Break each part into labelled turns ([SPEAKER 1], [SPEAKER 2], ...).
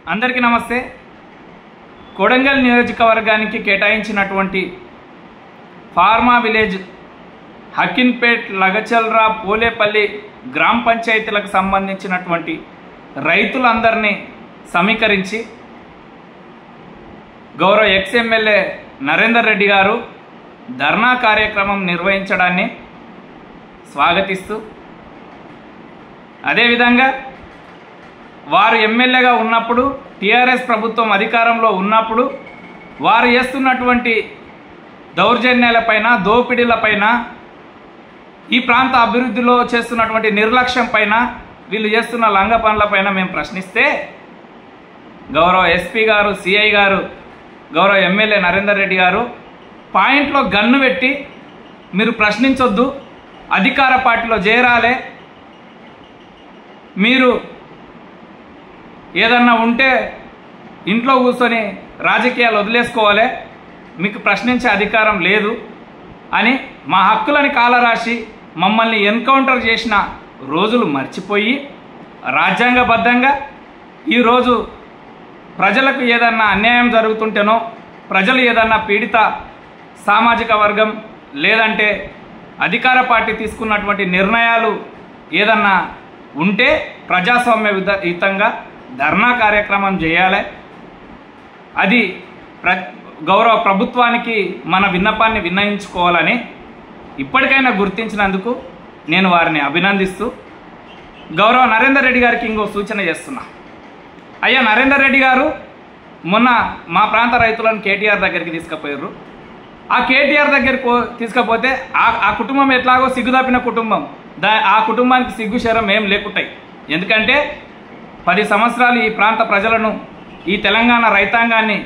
[SPEAKER 1] అందరికీ నమస్తే. కొడంగల్ నియోజకవర్గానికి కేటాయించినటువంటి ఫార్మా విలేజ్, హకిన్పేట్, లగచల్రా, పోలేపల్లి గ్రామ పంచాయతీలకు సంబంధించినటువంటి రైతులందరినీ సమీకరించి గౌరవ ఎక్స్-ఎమ్మెల్యే నరేందర్ రెడ్డి గారు ధర్నా కార్యక్రమం నిర్వహించడాన్ని స్వాగతిస్తూ, అదేవిధంగా వారు ఎమ్మెల్యేగా ఉన్నప్పుడు, టీఆర్ఎస్ ప్రభుత్వం అధికారంలో ఉన్నప్పుడు వారు చేస్తున్నటువంటి దౌర్జన్యాలపైన, దోపిడీలపైన, ఈ ప్రాంత అభివృద్ధిలో చేస్తున్నటువంటి నిర్లక్ష్యం పైన, వీళ్ళు చేస్తున్న లంగ పనులపైన మేము ప్రశ్నిస్తే గౌరవ ఎస్పీ గారు, సిఐ గారు, గౌరవ ఎమ్మెల్యే నరేందర్ రెడ్డి గారు పాయింట్లో గన్ను పెట్టి మీరు ప్రశ్నించొద్దు, అధికార పార్టీలో చేరాలే, మీరు ఏదన్నా ఉంటే ఇంట్లో కూర్చొని రాజకీయాలు వదిలేసుకోవాలి, మీకు ప్రశ్నించే అధికారం లేదు అని మా హక్కులని కాలరాసి మమ్మల్ని ఎన్కౌంటర్ చేసిన రోజులు మర్చిపోయి, రాజ్యాంగబద్ధంగా ఈరోజు ప్రజలకు ఏదన్నా అన్యాయం జరుగుతుంటేనో, ప్రజలు ఏదన్నా పీడిత సామాజిక వర్గం లేదంటే అధికార పార్టీ తీసుకున్నటువంటి నిర్ణయాలు ఏదన్నా ఉంటే ప్రజాస్వామ్యయుతంగా ధర్నా కార్యక్రమం చేయాలి. అది గౌరవ ప్రభుత్వానికి మన విన్నపాన్ని విన్నయించుకోవాలని ఇప్పటికైనా గుర్తించినందుకు నేను వారిని అభినందిస్తూ, గౌరవ నరేందర్ రెడ్డి గారికి ఇంకో సూచన చేస్తున్నా. అయ్యా నరేందర్ రెడ్డి గారు మొన్న మా ప్రాంత రైతులను కేటీఆర్ దగ్గరికి తీసుకుపోయారు. ఆ కేటీఆర్ దగ్గరికి తీసుకపోతే ఆ కుటుంబం ఎట్లాగో సిగ్గుదాపిన కుటుంబం, ఆ కుటుంబానికి సిగ్గు శరం ఏం లేకుంటాయి. ఎందుకంటే 10 సంవత్సరాలు ఈ ప్రాంత ప్రజలను, ఈ తెలంగాణ రైతాంగాన్ని,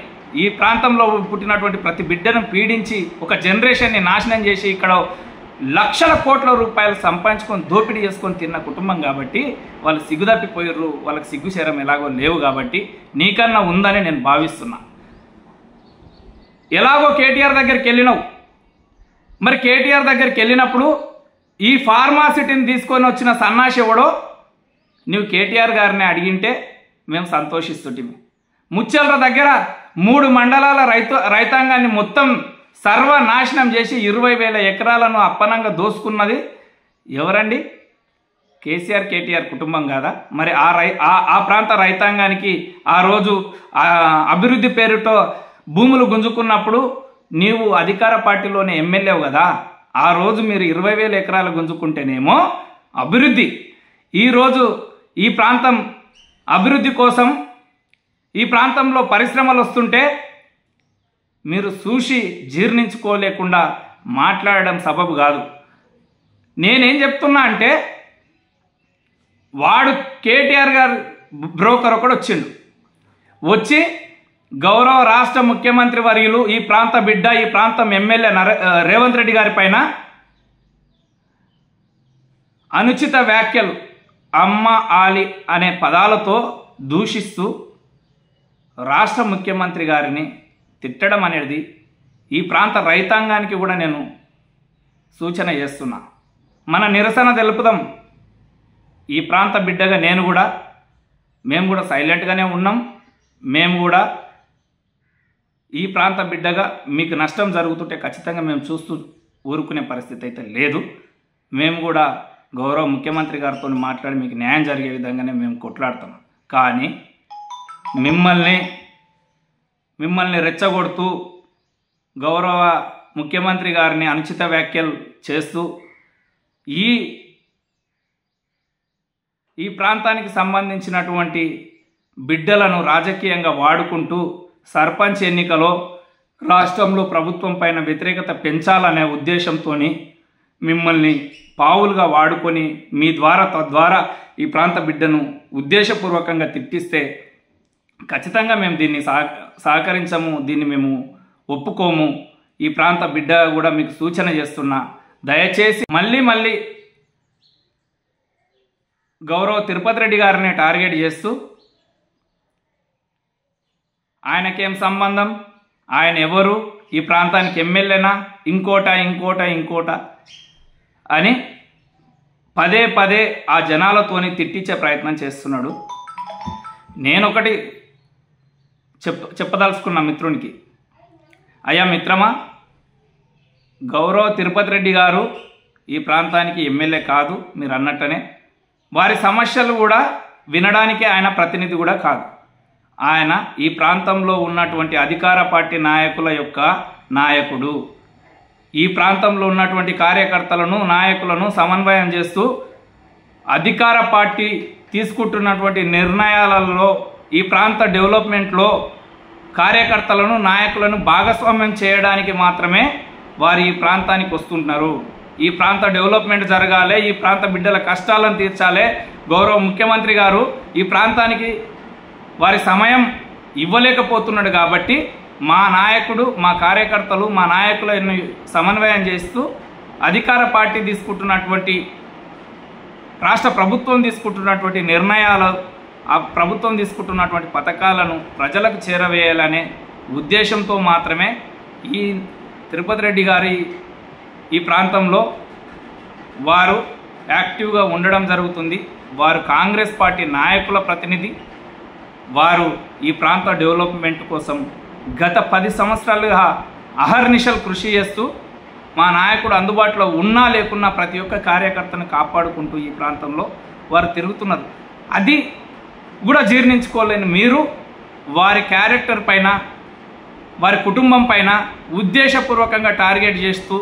[SPEAKER 1] ఈ ప్రాంతంలో పుట్టినటువంటి ప్రతి బిడ్డను పీడించి ఒక జనరేషన్ని నాశనం చేసి ఇక్కడ లక్షల కోట్ల రూపాయలు సంపాదించుకొని దోపిడీ చేసుకొని తిన్న కుటుంబం కాబట్టి వాళ్ళు సిగ్గుదప్పిపోయారు. వాళ్ళకి సిగ్గు శరం ఎలాగో లేవు కాబట్టి నీకన్నా ఉందని నేను భావిస్తున్నా. ఎలాగో కేటీఆర్ దగ్గరికి వెళ్ళినావు, మరి కేటీఆర్ దగ్గరికి వెళ్ళినప్పుడు ఈ ఫార్మాసిటీని తీసుకొని వచ్చిన సన్నాసి ఎవడో నువ్వు కేటీఆర్ గారిని అడిగింటే మేము సంతోషిస్తుంటిమి. ముచ్చెల్ర దగ్గర 3 మండలాల రైతాంగాన్ని మొత్తం సర్వనాశనం చేసి 20,000 ఎకరాలను అప్పనంగా దోసుకున్నది ఎవరండి? కేసీఆర్, కేటీఆర్ కుటుంబం కాదా? మరి ఆ ప్రాంత రైతాంగానికి ఆ రోజు అభివృద్ధి పేరుతో భూములు గుంజుకున్నప్పుడు నీవు అధికార పార్టీలోనే ఎమ్మెల్యేవు కదా, ఆ రోజు మీరు 20,000 ఎకరాలు గుంజుకుంటేనేమో అభివృద్ధి. ఈరోజు ఈ ప్రాంతం అభివృద్ధి కోసం, ఈ ప్రాంతంలో పరిశ్రమలు వస్తుంటే మీరు చూసి జీర్ణించుకోలేకుండా మాట్లాడడం సబబు కాదు. నేనేం చెప్తున్నా అంటే, వాడు కేటీఆర్ గారు బ్రోకర్ ఒకడు వచ్చిండు, వచ్చి గౌరవ రాష్ట్ర ముఖ్యమంత్రి వర్యులు, ఈ ప్రాంత బిడ్డ, ఈ ప్రాంతం ఎమ్మెల్యే రేవంత్ రెడ్డి గారి పైన అనుచిత వ్యాఖ్యలు, అమ్మ, ఆలి అనే పదాలతో దూషిస్తూ రాష్ట్ర ముఖ్యమంత్రి గారిని తిట్టడం అనేది ఈ ప్రాంత రైతాంగానికి కూడా నేను సూచన చేస్తున్నా. మన నిరసన తెలుపుదాం. ఈ ప్రాంత బిడ్డగా మేము కూడా సైలెంట్గానే ఉన్నాం. మేము కూడా ఈ ప్రాంత బిడ్డగా మీకు నష్టం జరుగుతుంటే ఖచ్చితంగా మేము చూస్తూ ఊరుకునే పరిస్థితి అయితే లేదు. మేము కూడా గౌరవ ముఖ్యమంత్రి గారితో మాట్లాడి మీకు న్యాయం జరిగే విధంగానే మేము కొట్లాడతాం. కానీ మిమ్మల్ని రెచ్చగొడుతూ గౌరవ ముఖ్యమంత్రి గారిని అనుచిత వ్యాఖ్యలు చేస్తూ ఈ ప్రాంతానికి సంబంధించినటువంటి బిడ్డలను రాజకీయంగా వాడుకుంటూ సర్పంచ్ ఎన్నికలో రాష్ట్రంలో ప్రభుత్వం పైన వ్యతిరేకత పెంచాలనే ఉద్దేశంతో మిమ్మల్ని పావులుగా వాడుకొని తద్వారా ఈ ప్రాంత బిడ్డను ఉద్దేశపూర్వకంగా తిట్టిస్తే ఖచ్చితంగా మేము దీన్ని సహకరించము, దీన్ని మేము ఒప్పుకోము. ఈ ప్రాంత బిడ్డ కూడా మీకు సూచన చేస్తున్నా, దయచేసి మళ్ళీ గౌరవ తిరుపతి రెడ్డి గారిని టార్గెట్ చేస్తూ ఆయనకేం సంబంధం, ఆయన ఎవరు, ఈ ప్రాంతానికి ఎమ్మెల్యేనా, ఇంకోట అని పదే ఆ జనాలతోని తిట్టించే ప్రయత్నం చేస్తున్నాడు. నేనొకటి చెప్పదలుచుకున్న మిత్రునికి, అయ్యా మిత్రమా, గౌరవ తిరుపతి రెడ్డి గారు ఈ ప్రాంతానికి ఎమ్మెల్యే కాదు, మీరు అన్నట్టనే వారి సమస్యలు కూడా వినడానికి ఆయన ప్రతినిధి కూడా కాదు. ఆయన ఈ ప్రాంతంలో ఉన్నటువంటి అధికార పార్టీ నాయకుల యొక్క నాయకుడు. ఈ ప్రాంతంలో ఉన్నటువంటి కార్యకర్తలను నాయకులను సమన్వయం చేస్తూ అధికార పార్టీ తీసుకుంటున్నటువంటి నిర్ణయాలలో ఈ ప్రాంత డెవలప్మెంట్లో కార్యకర్తలను నాయకులను భాగస్వామ్యం చేయడానికి మాత్రమే వారు ఈ ప్రాంతానికి వస్తుంటున్నారు. ఈ ప్రాంత డెవలప్మెంట్ జరగాలి, ఈ ప్రాంత బిడ్డల కష్టాలను తీర్చాలి. గౌరవ ముఖ్యమంత్రి గారు ఈ ప్రాంతానికి వారి సమయం ఇవ్వలేకపోతున్నాడు కాబట్టి మా నాయకుడు, మా కార్యకర్తలు, మా నాయకులను సమన్వయం చేస్తూ అధికార పార్టీ తీసుకుంటున్నటువంటి, రాష్ట్ర ప్రభుత్వం తీసుకుంటున్నటువంటి నిర్ణయాలు, ఆ ప్రభుత్వం తీసుకుంటున్నటువంటి పథకాలను ప్రజలకు చేరవేయాలనే ఉద్దేశంతో మాత్రమే ఈ తిరుపతి రెడ్డి గారి ఈ ప్రాంతంలో వారు యాక్టివ్గా ఉండడం జరుగుతుంది. వారు కాంగ్రెస్ పార్టీ నాయకుల ప్రతినిధి. వారు ఈ ప్రాంత డెవలప్మెంట్ కోసం గత 10 సంవత్సరాలుగా అహర్నిశలు కృషి చేస్తూ మా నాయకుడు అందుబాటులో ఉన్నా లేకున్నా ప్రతి ఒక్క కార్యకర్తను కాపాడుకుంటూ ఈ ప్రాంతంలో వారు తిరుగుతున్నారు. అది కూడా జీర్ణించుకోలేని మీరు వారి క్యారెక్టర్ పైన, వారి కుటుంబం పైన ఉద్దేశపూర్వకంగా టార్గెట్ చేస్తూ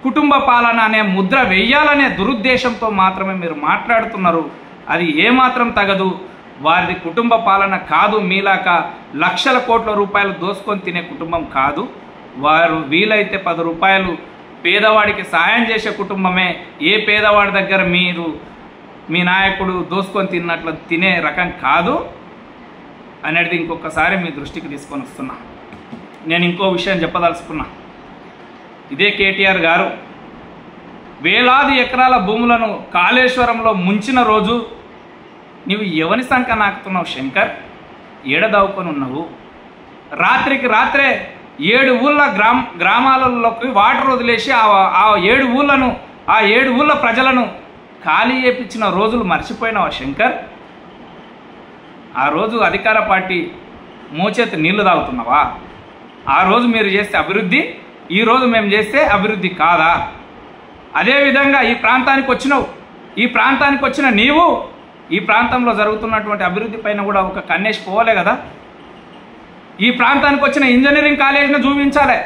[SPEAKER 1] కుటుంబ పాలన అనే ముద్ర వేయాలనే దురుద్దేశంతో మాత్రమే మీరు మాట్లాడుతున్నారు. అది ఏమాత్రం తగదు. వారి కుటుంబ పాలన కాదు. మీలాక లక్షల కోట్ల రూపాయలు దోసుకొని తినే కుటుంబం కాదు. వారు వీలైతే 10 రూపాయలు పేదవాడికి సాయం చేసే కుటుంబమే. ఏ పేదవాడి దగ్గర మీరు మీ నాయకుడు దోసుకొని తిన్నట్లు తినే రకం కాదు అనేది ఇంకొకసారి మీ దృష్టికి తీసుకొని వస్తున్నా. నేను ఇంకో విషయం చెప్పదలుచుకున్నా. ఇదే కేటీఆర్ గారు వేలాది ఎకరాల భూములను కాళేశ్వరంలో ముంచిన రోజు నీవు ఎవని సంఖ్య నాకుతున్నావు శంకర్? ఏడదావుకొని ఉన్నావు. రాత్రికి రాత్రే 7 ఊళ్ళ గ్రామాలలోకి వాటర్ వదిలేసి ఆ 7 ఊళ్ళను, ఆ 7 ఊళ్ళ ప్రజలను ఖాళీ చేయించిన రోజులు మర్చిపోయినావా శంకర్? ఆ రోజు అధికార పార్టీ మోచేతి నీళ్లు తాగుతున్నావా? ఆ రోజు మీరు చేస్తే అభివృద్ధి, ఈరోజు మేము చేస్తే అభివృద్ధి కాదా? అదేవిధంగా ఈ ప్రాంతానికి వచ్చినావు. ఈ ప్రాంతానికి వచ్చిన నీవు ఈ ప్రాంతంలో జరుగుతున్నటువంటి అభివృద్ధి పైన కూడా ఒక కన్నేసి పోవాలే కదా. ఈ ప్రాంతానికి వచ్చిన ఇంజనీరింగ్ కాలేజ్ను చూపించాలి.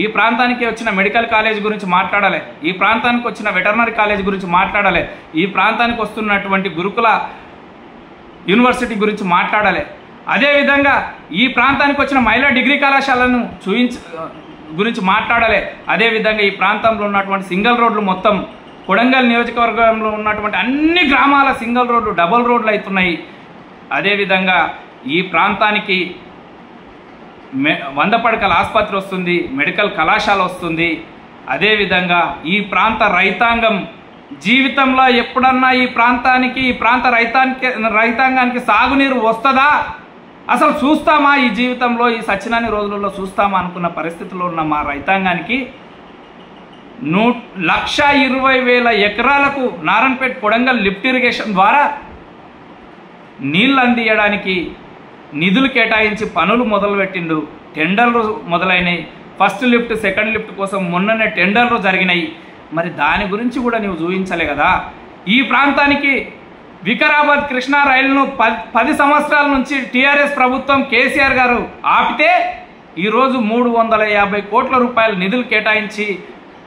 [SPEAKER 1] ఈ ప్రాంతానికి వచ్చిన మెడికల్ కాలేజ్ గురించి మాట్లాడాలి. ఈ ప్రాంతానికి వచ్చిన వెటర్నరీ కాలేజ్ గురించి మాట్లాడాలి. ఈ ప్రాంతానికి వస్తున్నటువంటి గురుకుల యూనివర్సిటీ గురించి మాట్లాడాలి. అదేవిధంగా ఈ ప్రాంతానికి వచ్చిన మహిళా డిగ్రీ కళాశాలను గురించి మాట్లాడాలి. అదేవిధంగా ఈ ప్రాంతంలో ఉన్నటువంటి సింగిల్ రోడ్లు మొత్తం కొడంగల్ నియోజకవర్గంలో ఉన్నటువంటి అన్ని గ్రామాల సింగిల్ రోడ్లు డబుల్ రోడ్లు అవుతున్నాయి. అదేవిధంగా ఈ ప్రాంతానికి 100 పడకల ఆసుపత్రి వస్తుంది, మెడికల్ కళాశాల వస్తుంది. అదేవిధంగా ఈ ప్రాంత రైతాంగం జీవితంలో ఎప్పుడన్నా ఈ ప్రాంత రైతాంగానికి సాగునీరు వస్తుందా, అసలు చూస్తామా ఈ జీవితంలో, ఈ సచ్చినాని రోజులలో చూస్తామా అనుకున్న పరిస్థితిలో ఉన్న మా రైతాంగానికి 1,20,000 ఎకరాలకు నారాయణపేట కొడంగల్ లిఫ్ట్ ఇరిగేషన్ ద్వారా నీళ్ళు అందియడానికి నిధులు కేటాయించి పనులు మొదలుపెట్టిండు. టెండర్లు మొదలైనవి. ఫస్ట్ లిఫ్ట్, సెకండ్ లిఫ్ట్ కోసం మొన్ననే టెండర్లు జరిగినాయి. మరి దాని గురించి కూడా నీవు చూపించలే కదా. ఈ ప్రాంతానికి వికారాబాద్ కృష్ణా రైలును 10 సంవత్సరాల నుంచి టీఆర్ఎస్ ప్రభుత్వం కేసీఆర్ గారు ఆపితే ఈరోజు 350 కోట్ల రూపాయల నిధులు కేటాయించి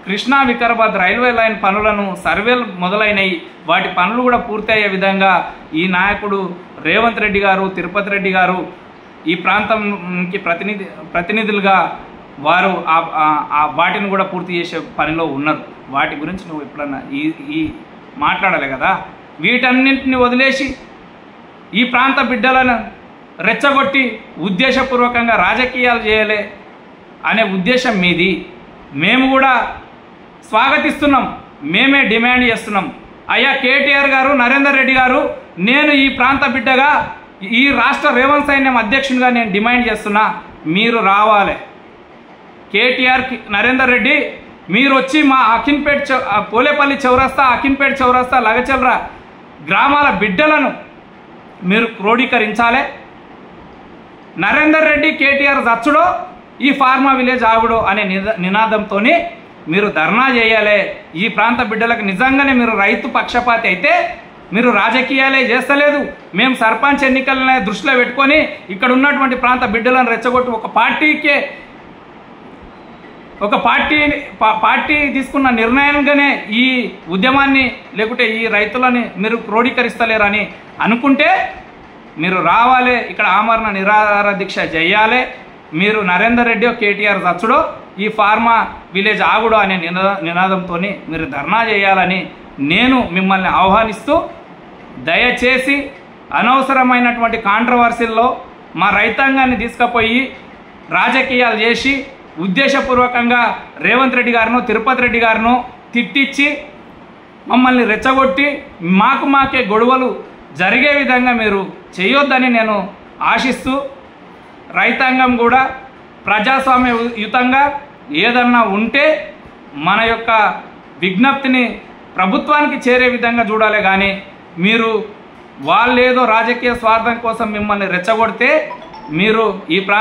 [SPEAKER 1] కృష్ణా వికారాబాద్ రైల్వే లైన్ పనులను సర్వేలు మొదలైనవి. వాటి పనులు కూడా పూర్తయ్యే విధంగా ఈ నాయకుడు రేవంత్ రెడ్డి గారు, తిరుపతి రెడ్డి గారు ఈ ప్రాంతంకి ప్రతినిధులుగా వారు వాటిని కూడా పూర్తి చేసే పనిలో ఉన్నారు. వాటి గురించి నువ్వు ఎప్పుడన్నా ఈ మాట్లాడాలి కదా. వీటన్నింటిని వదిలేసి ఈ ప్రాంత బిడ్డలను రెచ్చగొట్టి ఉద్దేశపూర్వకంగా రాజకీయాలు చేయలే అనే ఉద్దేశం మీది. మేము కూడా స్వాగతిస్తున్నాం. మేమే డిమాండ్ చేస్తున్నాం. అయ్యా కేటీఆర్ గారు, నరేందర్ రెడ్డి గారు, నేను ఈ ప్రాంత బిడ్డగా, ఈ రాష్ట్ర రేవంత్ సైన్యం అధ్యక్షునిగా నేను డిమాండ్ చేస్తున్నా, మీరు రావాలి. కేటీఆర్, నరేందర్ రెడ్డి మీరు వచ్చి మా అకిన్పేట్, పోలేపల్లి చౌరస్తా, అకిన్పేట్ చౌరస్తా, నరేందర్ రెడ్డి కేటీఆర్ చచ్చుడో ఈ ఫార్మా విలేజ్ ఆగుడో అనే నినాదంతో మీరు ధర్నా చేయాలి. ఈ ప్రాంత బిడ్డలకు నిజంగానే మీరు రైతు పక్షపాతి అయితే మీరు రాజకీయాలే చేస్తలేదు. మేము సర్పంచ్ ఎన్నికలనే దృష్టిలో పెట్టుకొని ఇక్కడ ఉన్నటువంటి ప్రాంత బిడ్డలను రెచ్చగొట్టి ఒక పార్టీ తీసుకున్న నిర్ణయంగానే ఈ ఉద్యమాన్ని లేకుంటే ఈ రైతులని మీరు క్రోడీకరిస్తలేరని అనుకుంటే మీరు రావాలి, ఇక్కడ ఆమరణ నిరాహార దీక్ష చేయాలి. మీరు నరేందర్ రెడ్డి కేటీఆర్ చచ్చుడో ఈ ఫార్మా విలేజ్ ఆగుడో అనే నినాదంతో మీరు ధర్నా చేయాలని నేను మిమ్మల్ని ఆహ్వానిస్తూ, దయచేసి అనవసరమైనటువంటి కాంట్రవర్సీల్లో మా రైతాంగాన్ని తీసుకుపోయి రాజకీయాలు చేసి ఉద్దేశపూర్వకంగా రేవంత్ రెడ్డి గారినో తిరుపతి రెడ్డి గారినో తిట్టించి మమ్మల్ని రెచ్చగొట్టి మాకే గొడవలు జరిగే విధంగా మీరు చేయొద్దని నేను ఆశిస్తూ, రైతాంగం కూడా ప్రజాస్వామ్యయుతంగా ఏదన్నా ఉంటే మన యొక్క విజ్ఞప్తిని ప్రభుత్వానికి చేరే విధంగా చూడాలి. కానీ మీరు వాళ్ళేదో రాజకీయ స్వార్థం కోసం మిమ్మల్ని రెచ్చగొడితే మీరు ఈ ప్రాంత